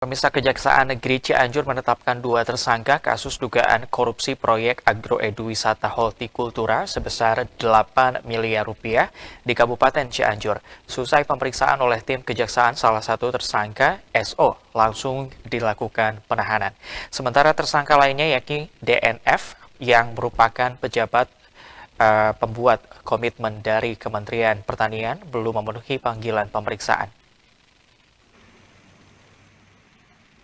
Pemirsa, Kejaksaan Negeri Cianjur menetapkan 2 tersangka kasus dugaan korupsi proyek agroeduwisata Hortikultura sebesar 8 miliar rupiah di Kabupaten Cianjur. Selesai pemeriksaan oleh tim Kejaksaan, salah satu tersangka SO langsung dilakukan penahanan. Sementara tersangka lainnya yakni DNF yang merupakan pejabat pembuat komitmen dari Kementerian Pertanian belum memenuhi panggilan pemeriksaan.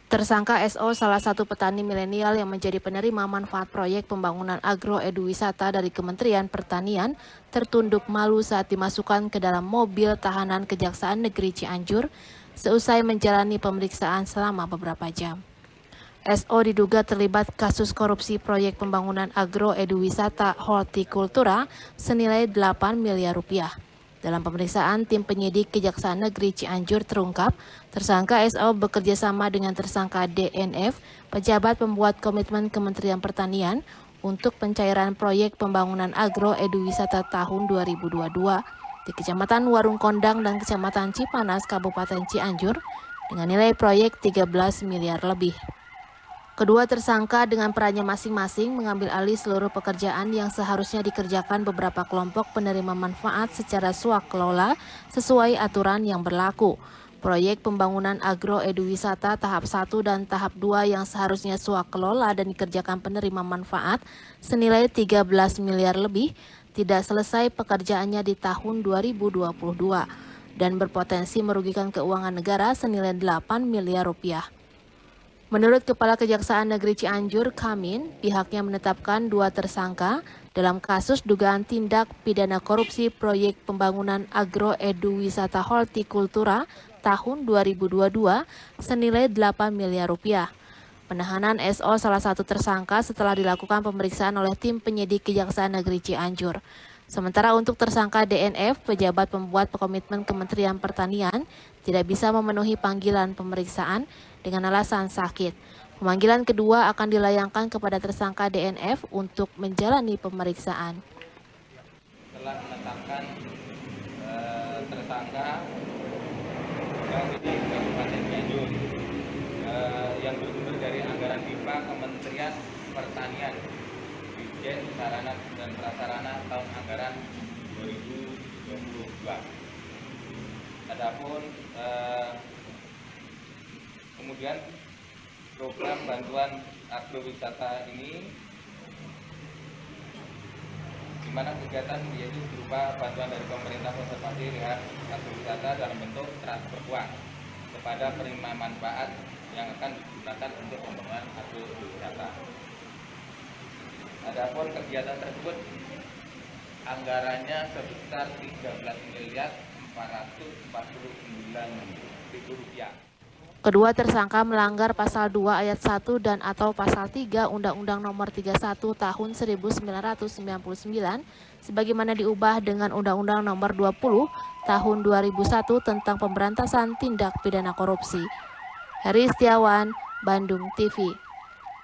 Tersangka SO salah satu petani milenial yang menjadi penerima manfaat proyek pembangunan agroeduwisata dari Kementerian Pertanian tertunduk malu saat dimasukkan ke dalam mobil tahanan Kejaksaan Negeri Cianjur seusai menjalani pemeriksaan selama beberapa jam. SO diduga terlibat kasus korupsi proyek pembangunan agroeduwisata Hortikultura senilai 8 miliar rupiah. Dalam pemeriksaan, tim penyidik Kejaksaan Negeri Cianjur terungkap, tersangka SO bekerja sama dengan tersangka DNF, pejabat pembuat komitmen Kementerian Pertanian, untuk pencairan proyek pembangunan agroeduwisata tahun 2022 di Kecamatan Warung Kondang dan Kecamatan Cipanas, Kabupaten Cianjur, dengan nilai proyek 13 miliar lebih. Kedua tersangka dengan perannya masing-masing mengambil alih seluruh pekerjaan yang seharusnya dikerjakan beberapa kelompok penerima manfaat secara swak-kelola sesuai aturan yang berlaku. Proyek pembangunan agroeduwisata tahap 1 dan tahap 2 yang seharusnya swak-kelola dan dikerjakan penerima manfaat senilai 13 miliar lebih tidak selesai pekerjaannya di tahun 2022 dan berpotensi merugikan keuangan negara senilai 8 miliar rupiah. Menurut Kepala Kejaksaan Negeri Cianjur, Kamin, pihaknya menetapkan 2 tersangka dalam kasus dugaan tindak pidana korupsi proyek pembangunan agroeduwisata Hortikultura tahun 2022 senilai 8 miliar rupiah. Penahanan SO salah satu tersangka setelah dilakukan pemeriksaan oleh tim penyidik Kejaksaan Negeri Cianjur. Sementara untuk tersangka DNF, pejabat pembuat komitmen Kementerian Pertanian, tidak bisa memenuhi panggilan pemeriksaan dengan alasan sakit. Pemanggilan kedua akan dilayangkan kepada tersangka DNF untuk menjalani pemeriksaan. Telah menetapkan tersangka yang di Kabupaten Cianjur yang bersumber dari anggaran pipa Kementerian Pertanian, Dirjen Sarana dan Prasarana tahun anggaran 2022. Adapun kemudian program bantuan agrowisata ini, di mana kegiatan yaitu berupa bantuan dari pemerintah konservasi rehab agrowisata dalam bentuk transfer uang kepada penerima manfaat yang akan digunakan untuk pembangunan agrowisata. Adapun kegiatan tersebut anggarannya sebesar 13.449.000 rupiah. Kedua tersangka melanggar pasal 2 ayat 1 dan atau pasal 3 Undang-Undang Nomor 31 Tahun 1999 sebagaimana diubah dengan Undang-Undang Nomor 20 Tahun 2001 tentang Pemberantasan Tindak Pidana Korupsi. Heri Setiawan, Bandung TV.